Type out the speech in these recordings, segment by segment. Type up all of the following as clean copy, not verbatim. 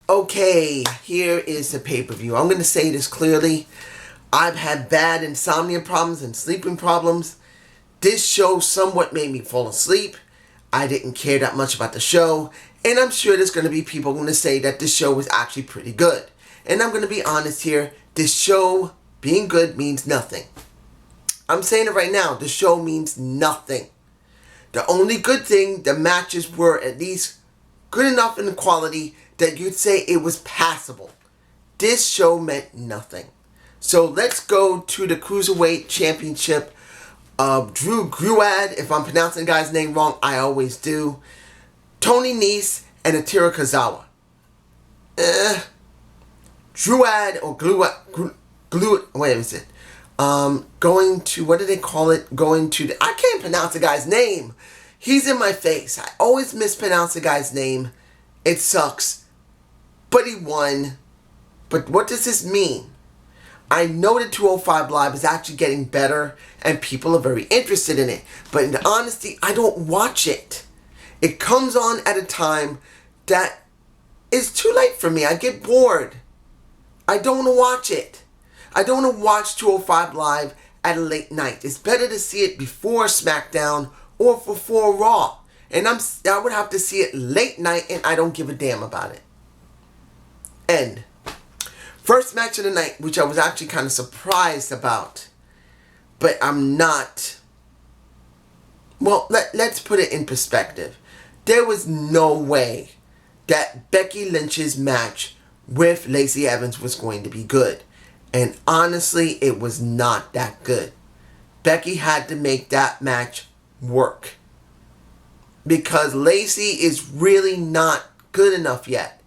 Okay, here is the pay-per-view. I'm going to say this clearly. I've had bad insomnia problems and sleeping problems. This show somewhat made me fall asleep. I didn't care that much about the show. And I'm sure there's going to be people going to say that this show was actually pretty good. And I'm going to be honest here. This show being good means nothing. I'm saying it right now. The show means nothing. The only good thing, the matches were at least good enough in the quality that you'd say it was passable. This show meant nothing. So let's go to the Cruiserweight Championship. Drew Gruad, if I'm pronouncing the guy's name wrong, I always do. Tony Nese and Akira Tozawa. Druad or wait a minute. Going to, what do they call it? I can't pronounce the guy's name. He's in my face. I always mispronounce the guy's name. It sucks. But he won. But what does this mean? I know that 205 Live is actually getting better and people are very interested in it. But in honesty, I don't watch it. It comes on at a time that is too late for me. I get bored. I don't want to watch it. I don't want to watch 205 Live at a late night. It's better to see it before SmackDown or before Raw. And I would have to see it late night and I don't give a damn about it. End. First match of the night, which I was actually kind of surprised about. But I'm not. Well, let's put it in perspective. There was no way that Becky Lynch's match with Lacey Evans was going to be good. And honestly, it was not that good. Becky had to make that match work. Because Lacey is really not good enough yet.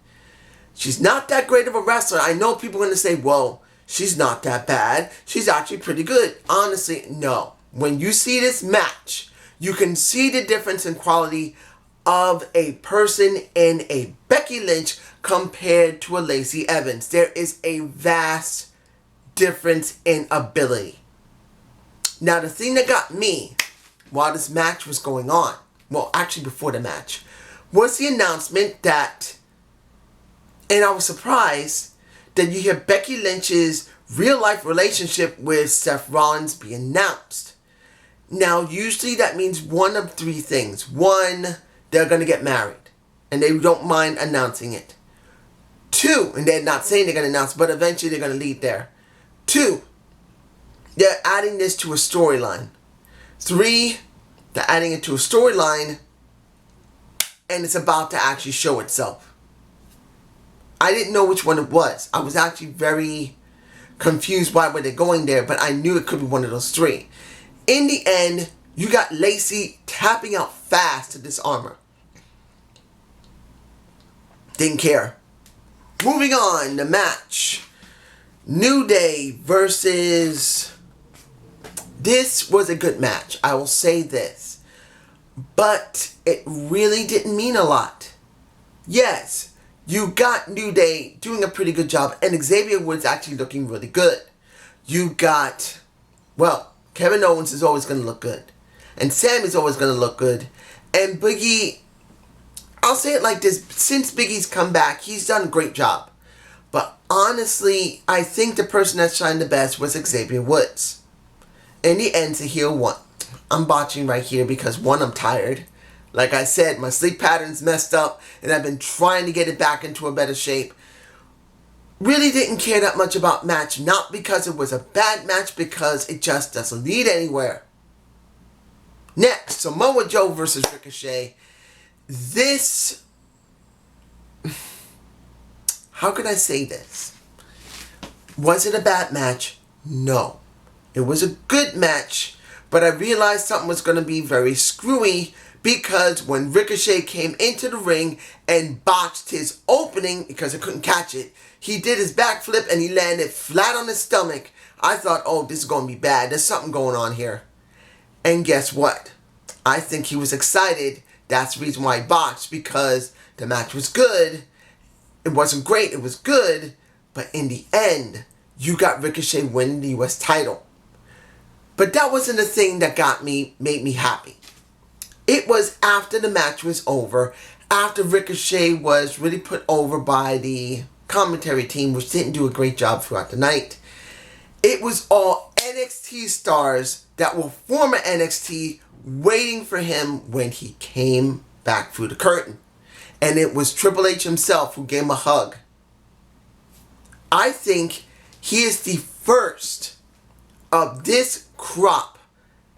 She's not that great of a wrestler. I know people are going to say, well, she's not that bad. She's actually pretty good. Honestly, no. When you see this match, you can see the difference in quality of a person in a Becky Lynch compared to a Lacey Evans. There is a vast difference in ability. Now, the thing that got me while this match was going on, well, actually before the match, was the announcement that, and I was surprised that you hear Becky Lynch's real-life relationship with Seth Rollins be announced. Now, usually that means one of three things. One, they're going to get married, and they don't mind announcing it. Two, and they're not saying they're going to announce, but eventually they're going to lead there. Two, they're adding this to a storyline. Three, they're adding it to a storyline, and it's about to actually show itself. I didn't know which one it was. I was actually very confused why were they going there, but I knew it could be one of those three. In the end, you got Lacey tapping out fast to disarm her. Didn't care. Moving on, the match. New Day versus... This was a good match. I will say this. But it really didn't mean a lot. Yes, you got New Day doing a pretty good job. And Xavier Woods actually looking really good. You got... Well, Kevin Owens is always going to look good. And Sammy's always going to look good. And Biggie... I'll say it like this. Since Biggie's come back, he's done a great job. But honestly, I think the person that shined the best was Xavier Woods. In the end, to heel won. I'm botching right here because, one, I'm tired. Like I said, my sleep pattern's messed up, and I've been trying to get it back into a better shape. Really didn't care that much about match. Not because it was a bad match, because it just doesn't lead anywhere. Next, Samoa Joe versus Ricochet. This... How could I say this? Was it a bad match? No. It was a good match, but I realized something was going to be very screwy because when Ricochet came into the ring and botched his opening because I couldn't catch it, he did his backflip and he landed flat on his stomach. I thought, oh, this is going to be bad. There's something going on here. And guess what? I think he was excited. That's the reason why he botched, because the match was good. It wasn't great. It was good. But in the end, you got Ricochet winning the U.S. title. But that wasn't the thing that made me happy. It was after the match was over, after Ricochet was really put over by the commentary team, which didn't do a great job throughout the night. It was all NXT stars that were former NXT waiting for him when he came back through the curtain. And it was Triple H himself who gave him a hug. I think he is the first of this crop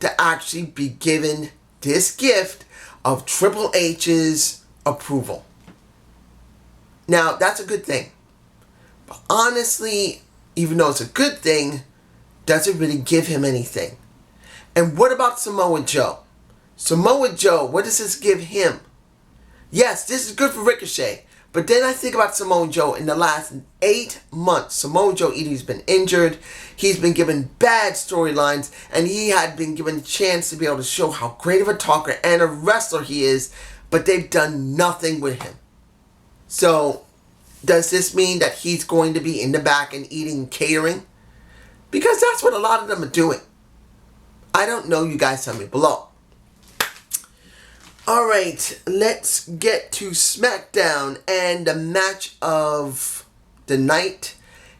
to actually be given this gift of Triple H's approval. Now, that's a good thing. But honestly, even though it's a good thing, doesn't really give him anything. And what about Samoa Joe? Samoa Joe, what does this give him? Yes, this is good for Ricochet. But then I think about Samoa Joe in the last 8 months. Samoa Joe either he's been injured, he's been given bad storylines, and he had been given a chance to be able to show how great of a talker and a wrestler he is, but they've done nothing with him. So, does this mean that he's going to be in the back and eating catering? Because that's what a lot of them are doing. I don't know, you guys tell me below. Alright, let's get to SmackDown and the match of the night.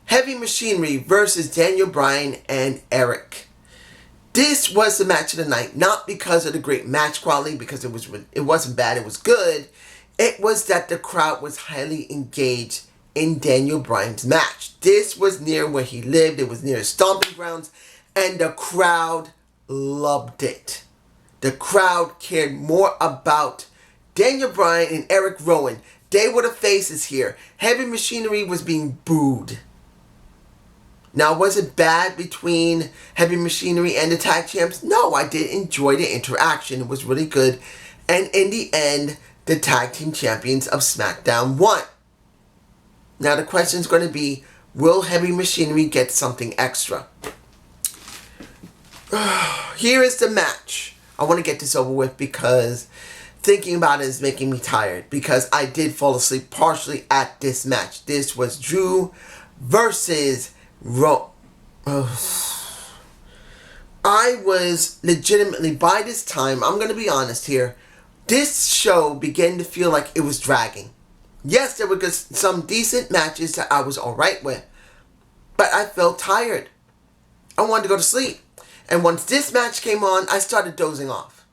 Heavy Machinery versus Daniel Bryan and Eric. This was the match of the night, not because of the great match quality, because it wasn't bad, it was good. It was that the crowd was highly engaged in Daniel Bryan's match. This was near where he lived, it was near his stomping grounds, and the crowd loved it. The crowd cared more about Daniel Bryan and Eric Rowan. They were the faces here. Heavy Machinery was being booed. Now, was it bad between Heavy Machinery and the tag champs? No, I did enjoy the interaction. It was really good. And in the end, the tag team champions of SmackDown won. Now, the question is going to be, will Heavy Machinery get something extra? Here is the match. I want to get this over with because thinking about it is making me tired. Because I did fall asleep partially at this match. This was Drew versus I was legitimately, by this time, I'm going to be honest here, this show began to feel like it was dragging. Yes, there were some decent matches that I was alright with. But I felt tired. I wanted to go to sleep. And once this match came on, I started dozing off.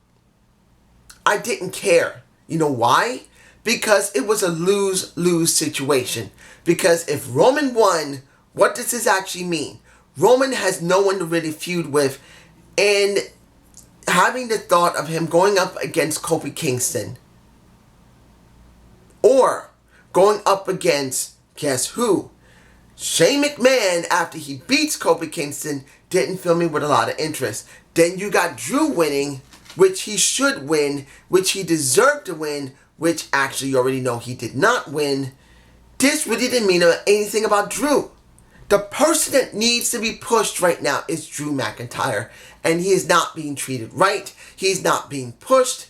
I didn't care. You know why? Because it was a lose-lose situation. Because if Roman won, what does this actually mean? Roman has no one to really feud with. And having the thought of him going up against Kofi Kingston. Or going up against, guess who? Shane McMahon, after he beats Kofi Kingston, didn't fill me with a lot of interest. Then you got Drew winning, which he should win, which he deserved to win, which actually you already know he did not win. This really didn't mean anything about Drew. The person that needs to be pushed right now is Drew McIntyre. And he is not being treated right. He's not being pushed.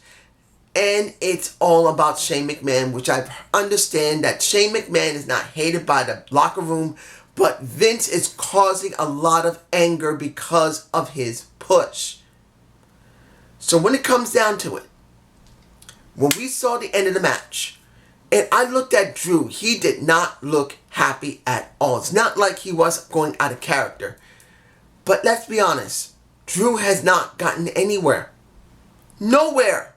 And it's all about Shane McMahon, which I understand that Shane McMahon is not hated by the locker room, but Vince is causing a lot of anger because of his push. So when it comes down to it, when we saw the end of the match, and I looked at Drew, he did not look happy at all. It's not like he was going out of character. But let's be honest, Drew has not gotten anywhere. Nowhere.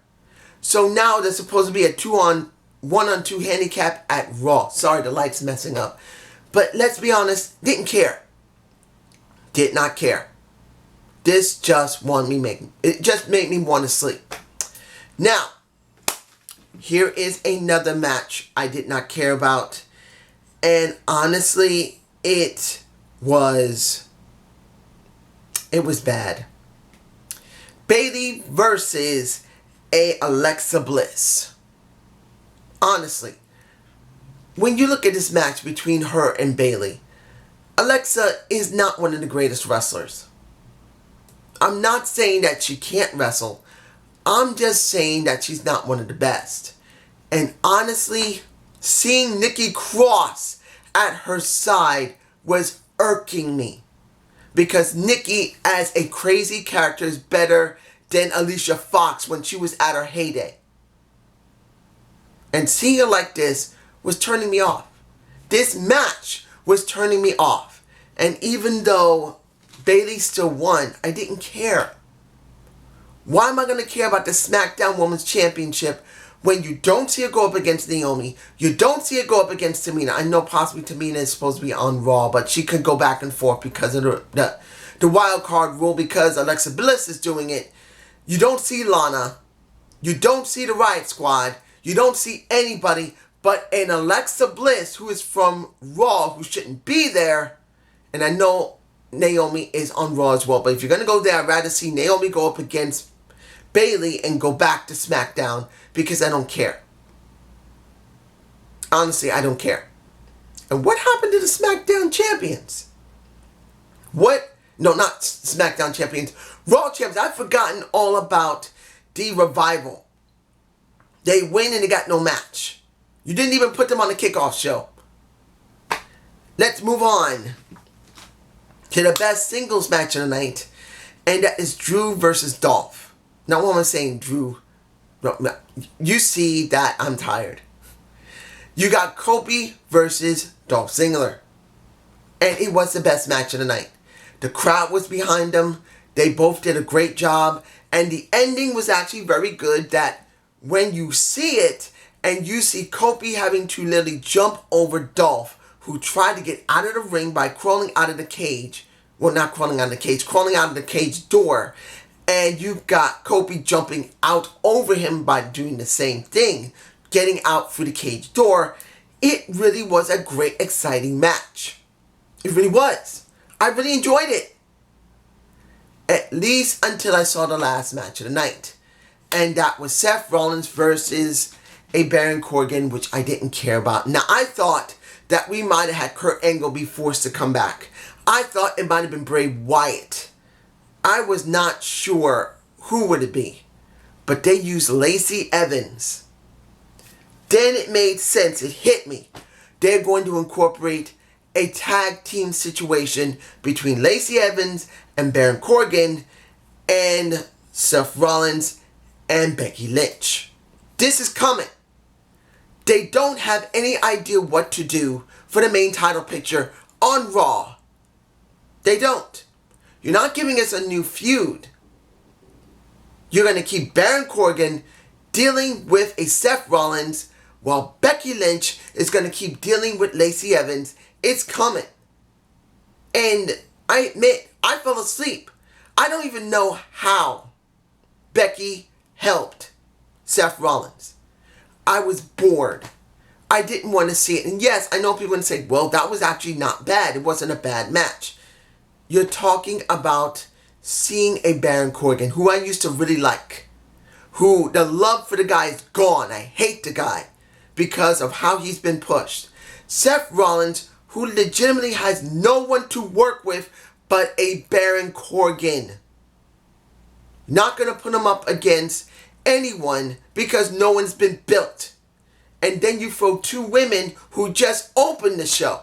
So now there's supposed to be a 1-on-2 handicap at Raw. Sorry, the light's messing up. But let's be honest, didn't care. Did not care. This just made me want to sleep. Now, here is another match I did not care about. And honestly, it was bad. Bayley versus Alexa Bliss. Honestly, when you look at this match between her and Bayley, Alexa is not one of the greatest wrestlers. I'm not saying that she can't wrestle. I'm just saying that she's not one of the best. And honestly, seeing Nikki Cross at her side was irking me. Because Nikki as a crazy character is better than Alicia Fox when she was at her heyday. And seeing her like this was turning me off. This match was turning me off. And even though Bayley still won, I didn't care. Why am I going to care about the SmackDown Women's Championship when you don't see her go up against Naomi? You don't see her go up against Tamina. I know possibly Tamina is supposed to be on Raw, but she could go back and forth because of the wild card rule, because Alexa Bliss is doing it. You don't see Lana. You don't see the Riot Squad. You don't see anybody but an Alexa Bliss who is from Raw, who shouldn't be there. And I know Naomi is on Raw as well. But if you're going to go there, I'd rather see Naomi go up against Bayley and go back to SmackDown, because I don't care. Honestly, I don't care. And what happened to the SmackDown champions? What? No, not SmackDown champions. Raw champions. I've forgotten all about the Revival. They win and they got no match. You didn't even put them on the kickoff show. Let's move on to the best singles match of the night. And that is Drew versus Dolph. Now, what am I saying, Drew? No, you see that I'm tired. You got Kofi versus Dolph Ziggler. And it was the best match of the night. The crowd was behind them. They both did a great job. And the ending was actually very good, that when you see it and you see Kofi having to literally jump over Dolph, who tried to get out of the ring by crawling out of the cage. Well, not crawling out of the cage, crawling out of the cage door. And you've got Kofi jumping out over him by doing the same thing, getting out through the cage door. It really was a great, exciting match. It really was. I really enjoyed it. At least until I saw the last match of the night. And that was Seth Rollins versus a Baron Corbin, which I didn't care about. Now, I thought that we might have had Kurt Angle be forced to come back. I thought it might have been Bray Wyatt. I was not sure who would it be. But they used Lacey Evans. Then it made sense. It hit me. They're going to incorporate a tag team situation between Lacey Evans and Baron Corbin and Seth Rollins and Becky Lynch. This is coming. They don't have any idea what to do for the main title picture on Raw. They don't. You're not giving us a new feud. You're going to keep Baron Corbin dealing with a Seth Rollins while Becky Lynch is going to keep dealing with Lacey Evans. It's coming. And I admit, I fell asleep. I don't even know how Becky helped Seth Rollins. I was bored. I didn't want to see it. And yes, I know people can say, well, that was actually not bad. It wasn't a bad match. You're talking about seeing a Baron Corbin, who I used to really like. Who, the love for the guy is gone. I hate the guy because of how he's been pushed. Seth Rollins, who legitimately has no one to work with but a Baron Corbin. Not going to put him up against anyone because no one's been built. And then you throw two women who just opened the show.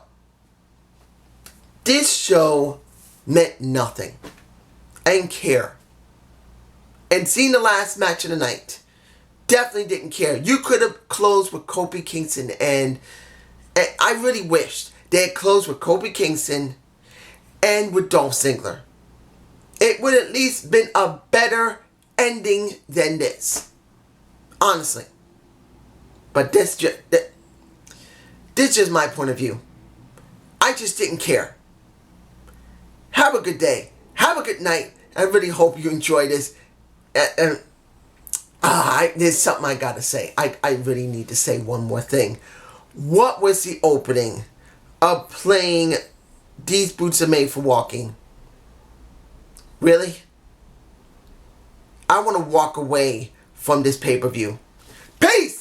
This show meant nothing. I didn't care. And seeing the last match of the night, definitely didn't care. You could have closed with Kofi Kingston, and I really wished they had closed with Kofi Kingston and with Dolph Ziggler. It would at least been a better ending than this. Honestly. But this is just my point of view. I just didn't care. Have a good day. Have a good night. I really hope you enjoy this. There's something I gotta say. I really need to say one more thing. What was the opening of playing These Boots Are Made for Walking? Really? I want to walk away from this pay-per-view. Peace!